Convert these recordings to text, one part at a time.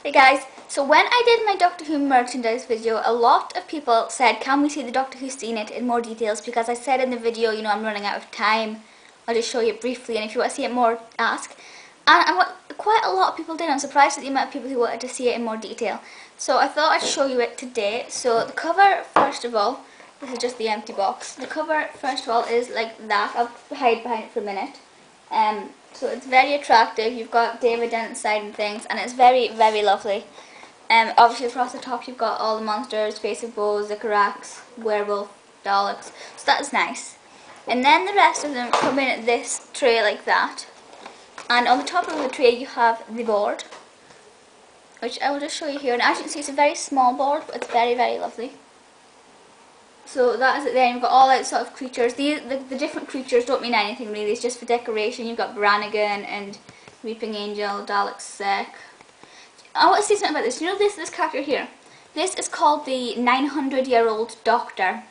Hey guys, so when I did my Doctor Who merchandise video, a lot of people said, can we see the Doctor Who scene it in more details, because I said in the video, I'm running out of time. I'll just show you briefly, and if you want to see it more, ask. And what quite a lot of people did. I'm surprised at the amount of people who wanted to see it in more detail. So I thought I'd show you it today. So the cover, first of all, this is just the empty box. The cover, first of all, is like that. I'll hide behind it for a minute. So it's very attractive. You've got David inside and things, and it's very, very lovely. Obviously across the top you've got all the monsters, Face of Bow, Zikarax, Werewolf, Daleks. So that is nice. And then the rest of them come in this tray like that. And on the top of the tray you have the board, which I will just show you here. And as you can see, it's a very small board, but it's very, very lovely. So that is it there. You've got all that sort of creatures. The different creatures don't mean anything really, it's just for decoration. You've got Brannigan and Weeping Angel, Dalek Sec. I want to say something about this. You know this character here? This is called the 900-year-old Doctor,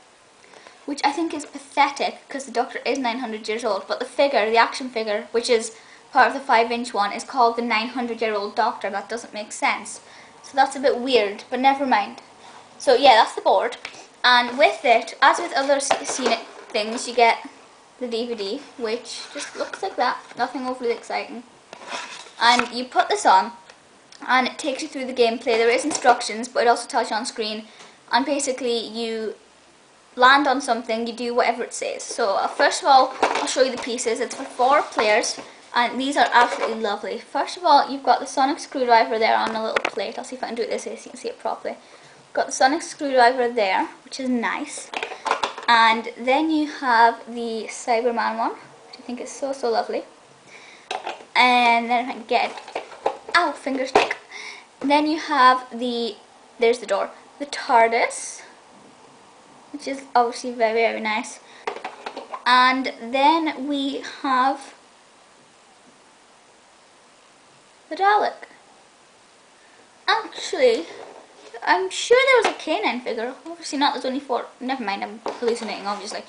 which I think is pathetic because the Doctor is 900 years old, but the figure, the action figure, which is part of the 5-inch one, is called the 900-year-old Doctor. That doesn't make sense. So that's a bit weird, but never mind. So yeah, that's the board. And with it, as with other scenic things, you get the DVD, which just looks like that, nothing overly exciting. And you put this on, and it takes you through the gameplay. There is instructions, but it also tells you on screen. And basically, you land on something, you do whatever it says. So first of all, I'll show you the pieces. It's for 4 players, and these are absolutely lovely. First of all, you've got the sonic screwdriver there on a little plate. I'll see if I can do it this way so you can see it properly. Got the sonic screwdriver there, which is nice, and then you have the Cyberman one, which I think is so, so lovely. And then if I can get it, ow, finger stick. Then you have there's the door, the TARDIS, which is obviously very, very nice. And then we have the Dalek. Actually, I'm sure there was a canine figure. Obviously not, there's only 4. Never mind, I'm hallucinating obviously.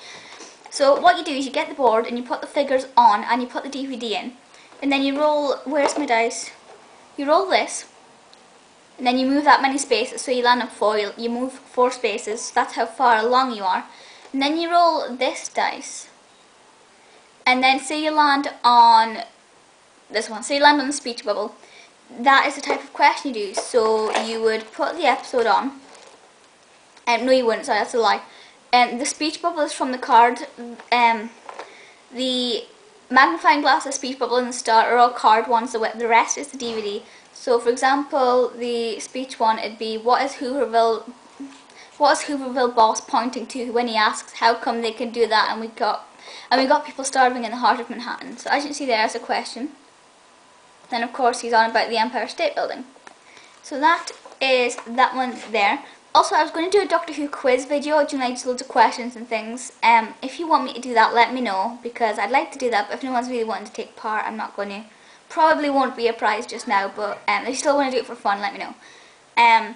So what you do is you get the board and you put the figures on and you put the DVD in. And then you roll, where's my dice? You roll this. And then you move that many spaces, so you land on foil. You move 4 spaces, that's how far along you are. And then you roll this dice. And then say you land on this one. Say you land on the speech bubble. That is the type of question you do. So you would put the episode on. No, you wouldn't. Sorry, that's a lie. The speech bubble is from the card. The magnifying glass, the speech bubble, and the star are all card ones. The rest is the DVD. So, for example, the speech one, it'd be what is Hooverville boss pointing to when he asks how come they can do that, and we got people starving in the heart of Manhattan. So as you can see, there's a question. Then of course he's on about the Empire State Building. So that is that one there. Also, I was going to do a Doctor Who quiz video, like loads of questions and things. If you want me to do that, let me know, because I'd like to do that, but if no one's really wanting to take part, I'm not going to. Probably won't be a prize just now, but if you still want to do it for fun, let me know. And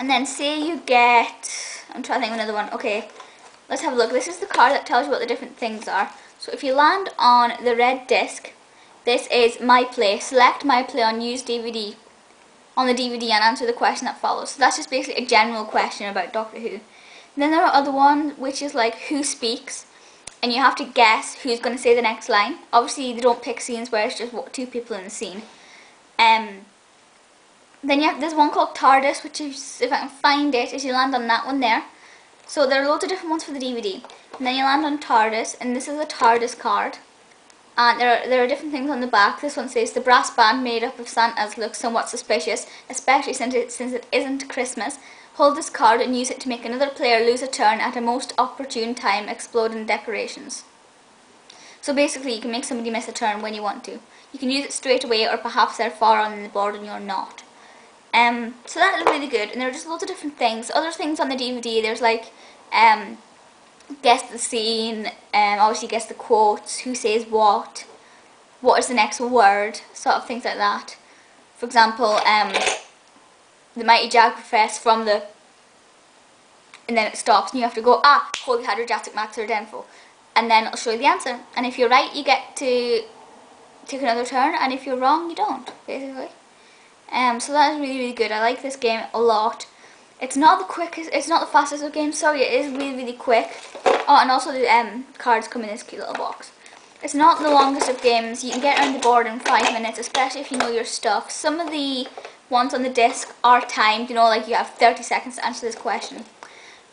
then say you get, I'm trying to think of another one. Okay, let's have a look. This is the card that tells you what the different things are. So if you land on the red disc, this is My Play. Select My Play on Use DVD on the DVD and answer the question that follows. So that's just basically a general question about Doctor Who. And then there are other ones which is like Who Speaks, and you have to guess who's going to say the next line. Obviously they don't pick scenes where it's just 2 people in the scene. Then there's one called TARDIS, which is, if I can find it, is you land on that one there. So there are loads of different ones for the DVD. And then you land on TARDIS, and this is a TARDIS card. And there are different things on the back. This one says, the brass band made up of Santas looks somewhat suspicious, especially since it isn't Christmas. Hold this card and use it to make another player lose a turn at a most opportune time, exploding decorations. So basically you can make somebody miss a turn when you want to. You can use it straight away, or perhaps they're far on the board and you're not. So that is really good, and there are just loads of different things. Other things on the DVD, there's like guess the scene, obviously guess the quotes, who says what is the next word, sort of things like that. For example, the Mighty Jag Profess from the, and then it stops and you have to go, Holy Hadrojatic Max or Denfo, and then it'll show you the answer. And if you're right, you get to take another turn, and if you're wrong, you don't, basically. So that is really, really good. I like this game a lot. It's not the quickest, it's not the fastest of games, sorry, it is really, really quick. Oh, and also the cards come in this cute little box. It's not the longest of games. You can get around the board in 5 minutes, especially if you know your stuff. Some of the ones on the disc are timed, you know, like you have 30 seconds to answer this question.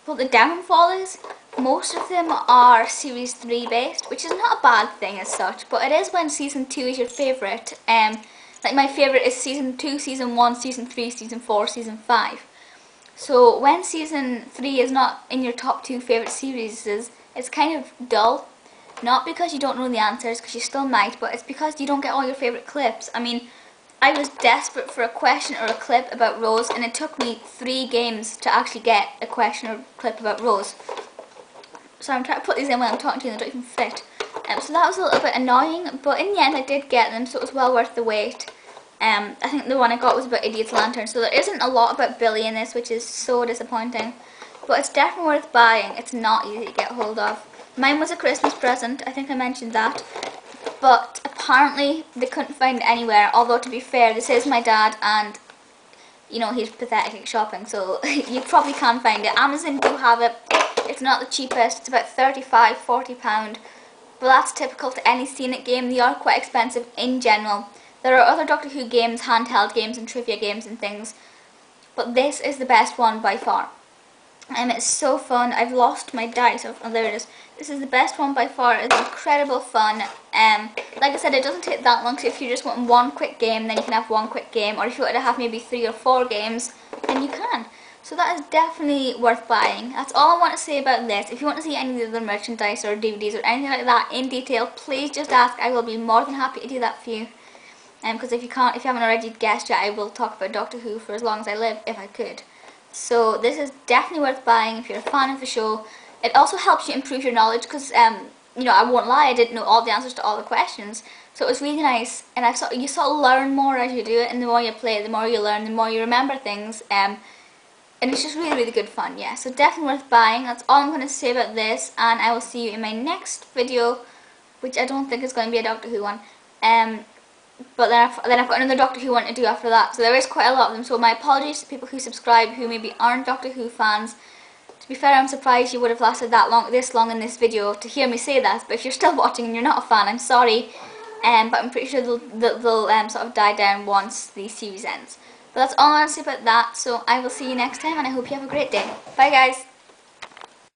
But the downfall is, most of them are Series 3 based, which is not a bad thing as such, but it is when Season 2 is your favourite. Like my favourite is Season 2, Season 1, Season 3, Season 4, Season 5. So when Season 3 is not in your top 2 favourite series, it's kind of dull. Not because you don't know the answers, because you still might, but it's because you don't get all your favourite clips. I mean, I was desperate for a question or a clip about Rose, and it took me 3 games to actually get a question or clip about Rose. So I'm trying to put these in when I'm talking to you and they don't even fit. So that was a little bit annoying, but in the end I did get them, so it was well worth the wait. I think the one I got was about Idiot's Lantern, so there isn't a lot about Billy in this, which is so disappointing. But it's definitely worth buying. It's not easy to get hold of. Mine was a Christmas present, I think I mentioned that. But apparently they couldn't find it anywhere, although to be fair, this is my dad and, you know, he's pathetic at shopping, so you probably can find it. Amazon do have it. It's not the cheapest, it's about £35, £40. But that's typical to any Seen It game. They are quite expensive in general. There are other Doctor Who games, handheld games and trivia games and things, but this is the best one by far. It's so fun. I've lost my dice. Oh, there it is. This is the best one by far. It's incredible fun. Like I said, it doesn't take that long, so if you just want one quick game, then you can have one quick game, or if you want to have maybe 3 or 4 games, then you can. So that is definitely worth buying. That's all I want to say about this. If you want to see any of the other merchandise or DVDs or anything like that in detail, please just ask. I will be more than happy to do that for you. Because if you haven't already guessed yet, I will talk about Doctor Who for as long as I live, if I could. So this is definitely worth buying if you're a fan of the show. It also helps you improve your knowledge because, you know, I won't lie, I didn't know all the answers to all the questions. So it was really nice, and you sort of learn more as you do it, and the more you play it, the more you learn, the more you remember things. And it's just really, really good fun, yeah. So definitely worth buying. That's all I'm going to say about this, and I will see you in my next video, which I don't think is going to be a Doctor Who one. But then I've got another Doctor Who one to do after that. So there is quite a lot of them. So my apologies to people who subscribe who maybe aren't Doctor Who fans. To be fair, I'm surprised you would have lasted this long in this video to hear me say that. But if you're still watching and you're not a fan, I'm sorry. But I'm pretty sure they'll sort of die down once the series ends. But that's all I want to say about that. So I will see you next time, and I hope you have a great day. Bye guys.